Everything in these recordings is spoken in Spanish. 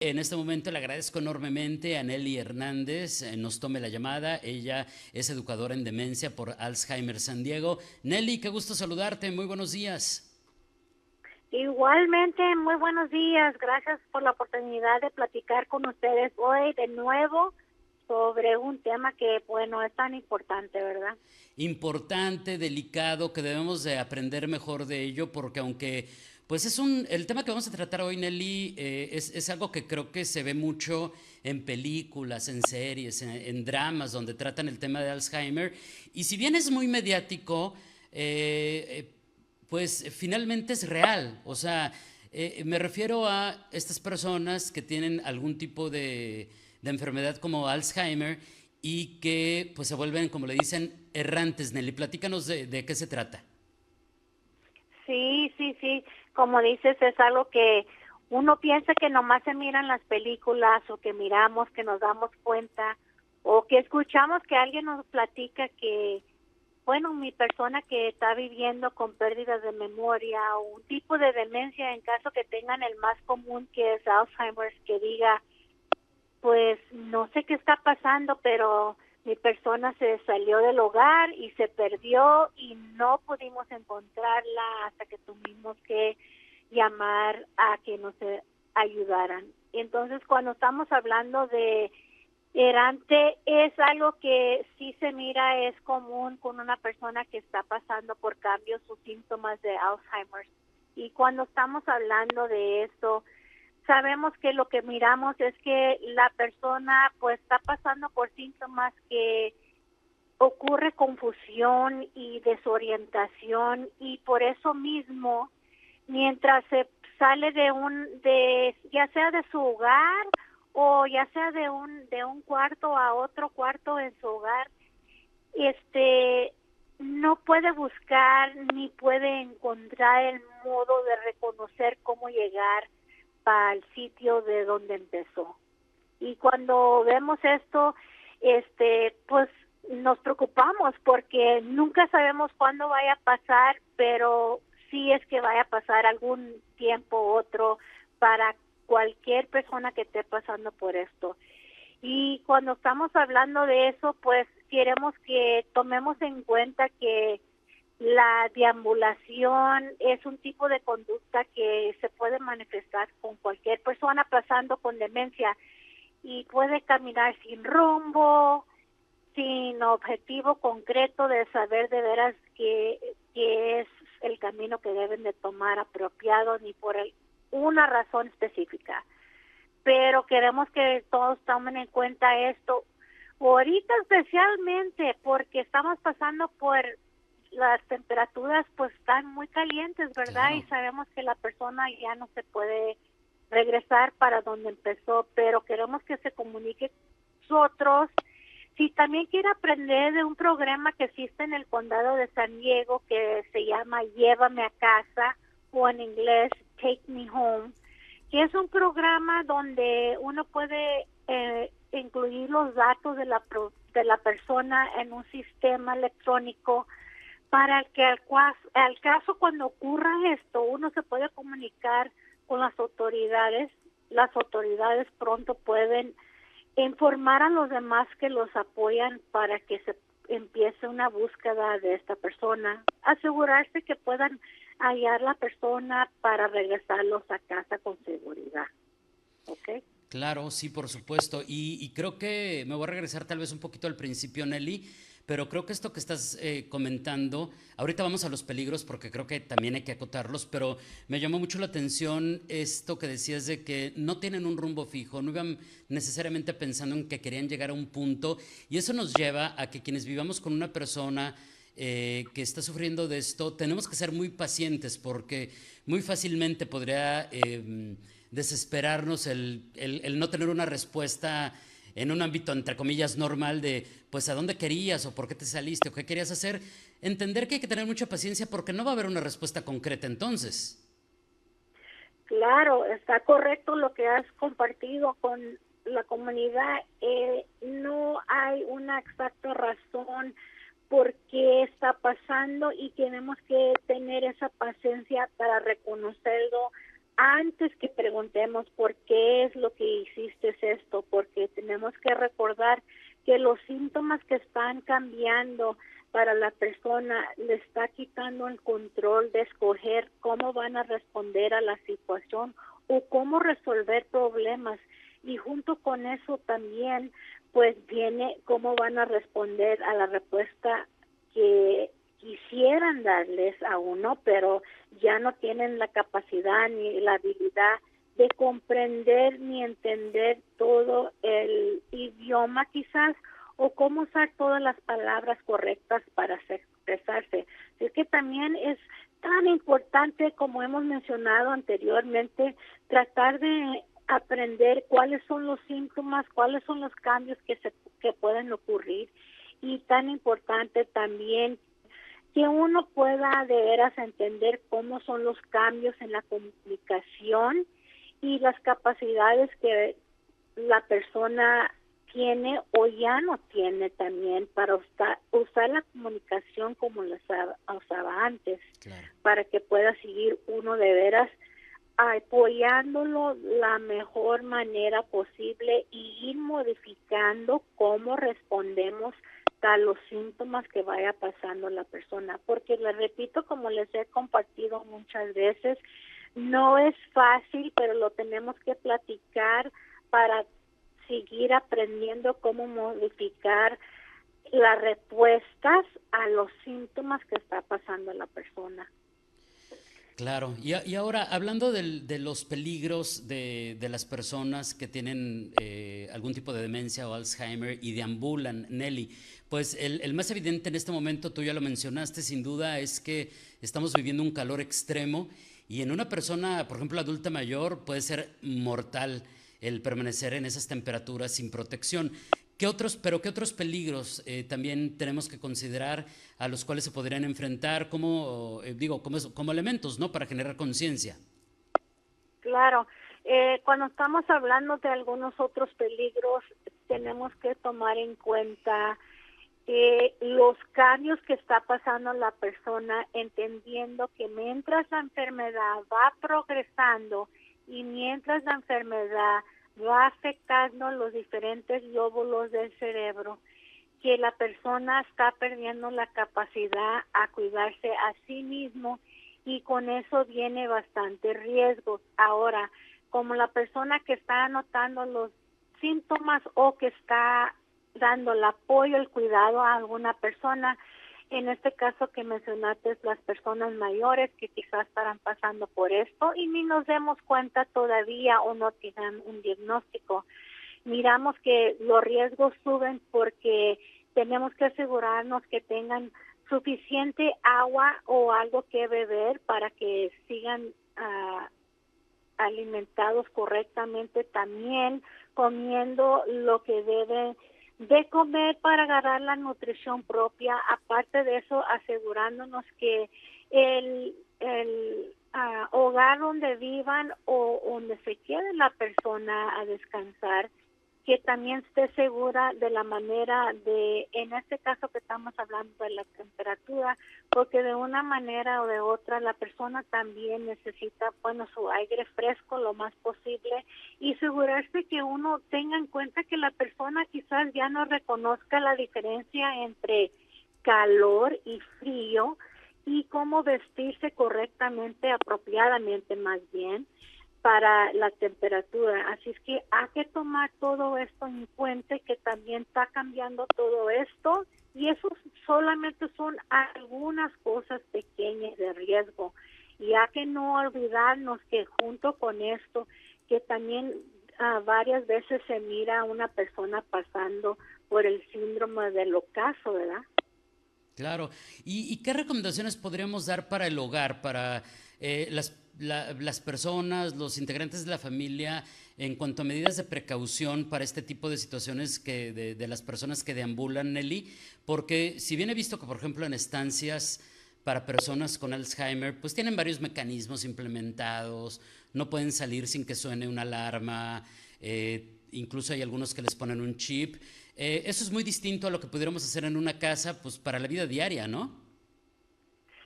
En este momento le agradezco enormemente a Nelly Hernández, nos tome la llamada. Ella es educadora en demencia por Alzheimer San Diego. Nelly, qué gusto saludarte, muy buenos días. Igualmente, muy buenos días. Gracias por la oportunidad de platicar con ustedes hoy de nuevo sobre un tema que, bueno, es tan importante, ¿verdad? Importante, delicado, que debemos de aprender mejor de ello, porque aunque, pues el tema que vamos a tratar hoy, Nelly, es algo que creo que se ve mucho en películas, en series, en dramas, donde tratan el tema de Alzheimer, y si bien es muy mediático, eh, eh, pues finalmente es real. O sea, me refiero a estas personas que tienen algún tipo de enfermedad como Alzheimer y que pues se vuelven, como le dicen, errantes. Nelly, platícanos de qué se trata. Sí, sí, sí. Como dices, es algo que uno piensa que nomás se miran las películas o que miramos, que nos damos cuenta o que escuchamos que alguien nos platica que, bueno, mi persona que está viviendo con pérdidas de memoria o un tipo de demencia en caso que tengan el más común que es Alzheimer's, que diga, pues no sé qué está pasando, pero mi persona se salió del hogar y se perdió y no pudimos encontrarla hasta que tuvimos que llamar a que nos ayudaran. Entonces, cuando estamos hablando de errante, es algo que sí se mira, es común con una persona que está pasando por cambios o síntomas de Alzheimer. Y cuando estamos hablando de eso, sabemos que lo que miramos es que la persona pues está pasando por síntomas que ocurre confusión y desorientación y por eso mismo mientras se sale de ya sea de su hogar o ya sea de un cuarto a otro cuarto en su hogar, este no puede buscar ni puede encontrar el modo de reconocer cómo llegar al sitio de donde empezó. Y cuando vemos esto, pues nos preocupamos porque nunca sabemos cuándo vaya a pasar, pero sí es que vaya a pasar algún tiempo u otro para cualquier persona que esté pasando por esto. Y cuando estamos hablando de eso, pues queremos que tomemos en cuenta que la deambulación es un tipo de conducta que se puede manifestar con cualquier persona pasando con demencia y puede caminar sin rumbo, sin objetivo concreto de saber de veras qué es el camino que deben de tomar apropiado ni por una razón específica. Pero queremos que todos tomen en cuenta esto, ahorita especialmente porque estamos pasando por las temperaturas pues están muy calientes, ¿verdad? Y Claro. sabemos que la persona ya no se puede regresar para donde empezó, pero queremos que se comunique con nosotros. Si también quiere aprender de un programa que existe en el condado de San Diego que se llama Llévame a casa o en inglés Take Me Home, que es un programa donde uno puede incluir los datos de la persona en un sistema electrónico para que al caso cuando ocurra esto, uno se puede comunicar con las autoridades. Las autoridades pronto pueden informar a los demás que los apoyan para que se empiece una búsqueda de esta persona, asegurarse que puedan hallar la persona para regresarlos a casa con seguridad. ¿Ok? Claro, sí, por supuesto. Y creo que me voy a regresar tal vez un poquito al principio, Nelly, pero creo que esto que estás comentando, ahorita vamos a los peligros porque creo que también hay que acotarlos, pero me llamó mucho la atención esto que decías de que no tienen un rumbo fijo, no iban necesariamente pensando en que querían llegar a un punto, y eso nos lleva a que quienes vivamos con una persona que está sufriendo de esto, tenemos que ser muy pacientes porque muy fácilmente podría desesperarnos el no tener una respuesta en un ámbito, entre comillas, normal de, pues, ¿a dónde querías o por qué te saliste o qué querías hacer? Entender que hay que tener mucha paciencia porque no va a haber una respuesta concreta entonces. Claro, está correcto lo que has compartido con la comunidad. No hay una exacta razón por qué está pasando y tenemos que tener esa paciencia para reconocerlo antes que preguntemos por qué es lo que hiciste esto, porque tenemos que recordar que los síntomas que están cambiando para la persona le está quitando el control de escoger cómo van a responder a la situación o cómo resolver problemas. Y junto con eso también, pues viene cómo van a responder a la respuesta que quisieran darles a uno, pero ya no tienen la capacidad ni la habilidad de comprender ni entender todo el idioma quizás, o cómo usar todas las palabras correctas para expresarse. Es que también es tan importante, como hemos mencionado anteriormente, tratar de aprender cuáles son los síntomas, cuáles son los cambios que pueden ocurrir, y tan importante también que uno pueda de veras entender cómo son los cambios en la comunicación y las capacidades que la persona tiene o ya no tiene también para usar la comunicación como la usaba antes, Claro. para que pueda seguir uno de veras apoyándolo la mejor manera posible y ir modificando cómo respondemos a los síntomas que vaya pasando la persona, porque les repito, como les he compartido muchas veces, no es fácil, pero lo tenemos que platicar para seguir aprendiendo cómo modificar las respuestas a los síntomas que está pasando la persona. Claro, y ahora hablando de los peligros de las personas que tienen algún tipo de demencia o Alzheimer y deambulan, Nelly, pues el más evidente en este momento, tú ya lo mencionaste, sin duda, es que estamos viviendo un calor extremo y en una persona, por ejemplo, adulta mayor, puede ser mortal el permanecer en esas temperaturas sin protección. ¿Qué otros peligros también tenemos que considerar a los cuales se podrían enfrentar como elementos, ¿no? Para generar conciencia. Claro, cuando estamos hablando de algunos otros peligros, tenemos que tomar en cuenta los cambios que está pasando la persona, entendiendo que mientras la enfermedad va progresando y mientras la enfermedad va afectando los diferentes lóbulos del cerebro, que la persona está perdiendo la capacidad a cuidarse a sí mismo, y con eso viene bastante riesgo. Ahora, como la persona que está notando los síntomas o que está dando el apoyo, el cuidado a alguna persona, en este caso que mencionaste, las personas mayores que quizás estarán pasando por esto y ni nos demos cuenta todavía o no tienen un diagnóstico. Miramos que los riesgos suben porque tenemos que asegurarnos que tengan suficiente agua o algo que beber para que sigan alimentados correctamente, también comiendo lo que deben de comer para agarrar la nutrición propia. Aparte de eso, asegurándonos que el hogar donde vivan o donde se quede la persona a descansar, que también esté segura de la manera en este caso que estamos hablando de la temperatura, porque de una manera o de otra la persona también necesita, su aire fresco lo más posible, y asegurarse que uno tenga en cuenta que la persona quizás ya no reconozca la diferencia entre calor y frío y cómo vestirse correctamente, apropiadamente más bien, para la temperatura. Así es que hay que tomar todo esto en cuenta, que también está cambiando todo esto, y eso solamente son algunas cosas pequeñas de riesgo. Y hay que no olvidarnos que junto con esto, que también varias veces se mira a una persona pasando por el síndrome del ocaso, ¿verdad? Claro. ¿Y qué recomendaciones podríamos dar para el hogar, para las personas, los integrantes de la familia, en cuanto a medidas de precaución para este tipo de situaciones de las personas que deambulan, Nelly? Porque si bien he visto que, por ejemplo, en estancias para personas con Alzheimer, pues tienen varios mecanismos implementados, no pueden salir sin que suene una alarma, incluso hay algunos que les ponen un chip. Eso es muy distinto a lo que pudiéramos hacer en una casa, pues para la vida diaria, ¿no?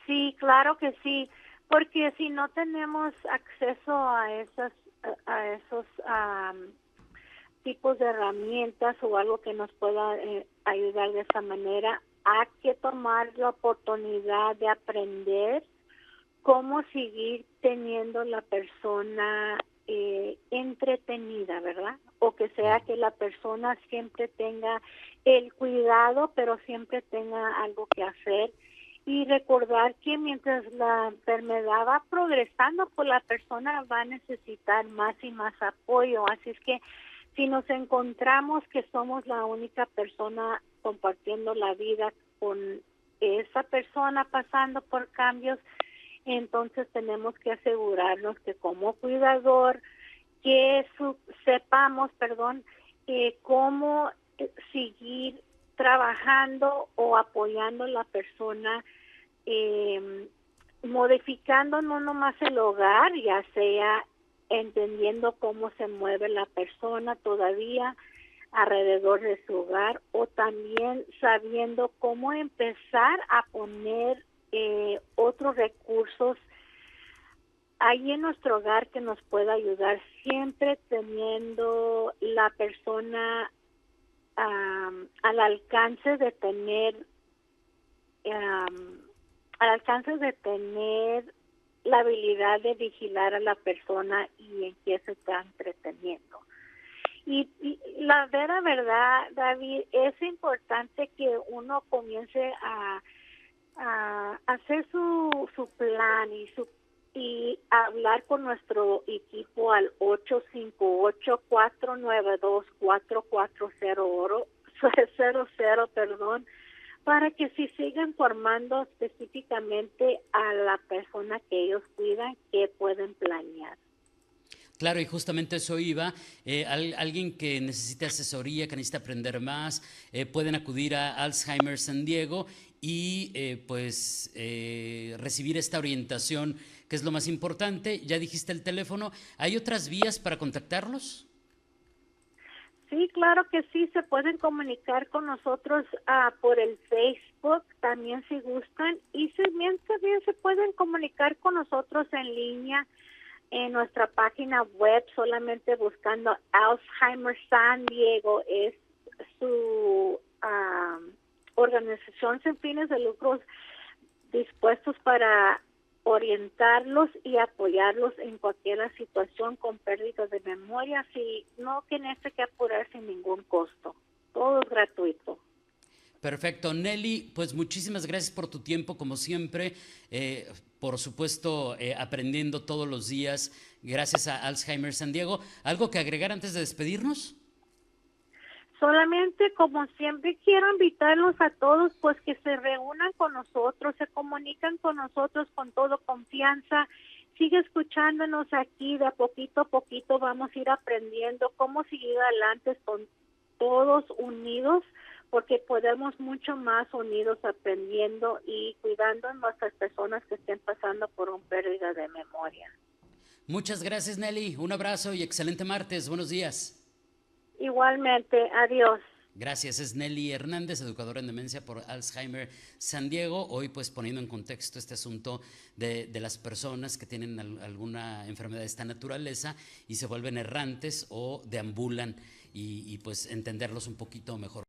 Sí, claro que sí. porque si no tenemos acceso a esos tipos de herramientas o algo que nos pueda ayudar de esa manera, hay que tomar la oportunidad de aprender cómo seguir teniendo la persona entretenida, ¿verdad? O que sea que la persona siempre tenga el cuidado, pero siempre tenga algo que hacer. Y recordar que mientras la enfermedad va progresando, pues la persona va a necesitar más y más apoyo. Así es que si nos encontramos que somos la única persona compartiendo la vida con esa persona pasando por cambios, entonces tenemos que asegurarnos que como cuidador, que sepamos, cómo seguir trabajando o apoyando a la persona, modificando no nomás el hogar, ya sea entendiendo cómo se mueve la persona todavía alrededor de su hogar, o también sabiendo cómo empezar a poner otros recursos ahí en nuestro hogar que nos pueda ayudar, siempre teniendo la persona al alcance de tener la habilidad de vigilar a la persona y en qué se está entreteniendo. Y la verdad, David, es importante que uno comience a hacer su plan y hablar con nuestro equipo al 858-492-4400, para que se sigan formando específicamente a la persona que ellos cuidan, que pueden planear. Claro, y justamente eso iba. Alguien que necesite asesoría, que necesite aprender más, pueden acudir a Alzheimer San Diego y recibir esta orientación, que es lo más importante. Ya dijiste el teléfono. ¿Hay otras vías para contactarlos? Sí, claro que sí, se pueden comunicar con nosotros por el Facebook, también si gustan, y también se pueden comunicar con nosotros en línea en nuestra página web, solamente buscando Alzheimer San Diego. Es su organización sin fines de lucros, dispuestos para orientarlos y apoyarlos en cualquier situación con pérdida de memoria, si no tiene que apurar sin ningún costo. Todo es gratuito. Perfecto. Nelly, pues muchísimas gracias por tu tiempo, como siempre. Por supuesto, aprendiendo todos los días, gracias a Alzheimer San Diego. ¿Algo que agregar antes de despedirnos? Solamente, como siempre, quiero invitarlos a todos, pues que se reúnan con nosotros, se comunican con nosotros con toda confianza. Sigue escuchándonos aquí, de a poquito vamos a ir aprendiendo cómo seguir adelante con todos unidos, porque podemos mucho más unidos aprendiendo y cuidando a nuestras personas que estén pasando por una pérdida de memoria. Muchas gracias, Nelly. Un abrazo y excelente martes. Buenos días. Igualmente, adiós. Gracias, es Nelly Hernández, educadora en demencia por Alzheimer San Diego. Hoy pues poniendo en contexto este asunto de las personas que tienen alguna enfermedad de esta naturaleza y se vuelven errantes o deambulan y pues entenderlos un poquito mejor.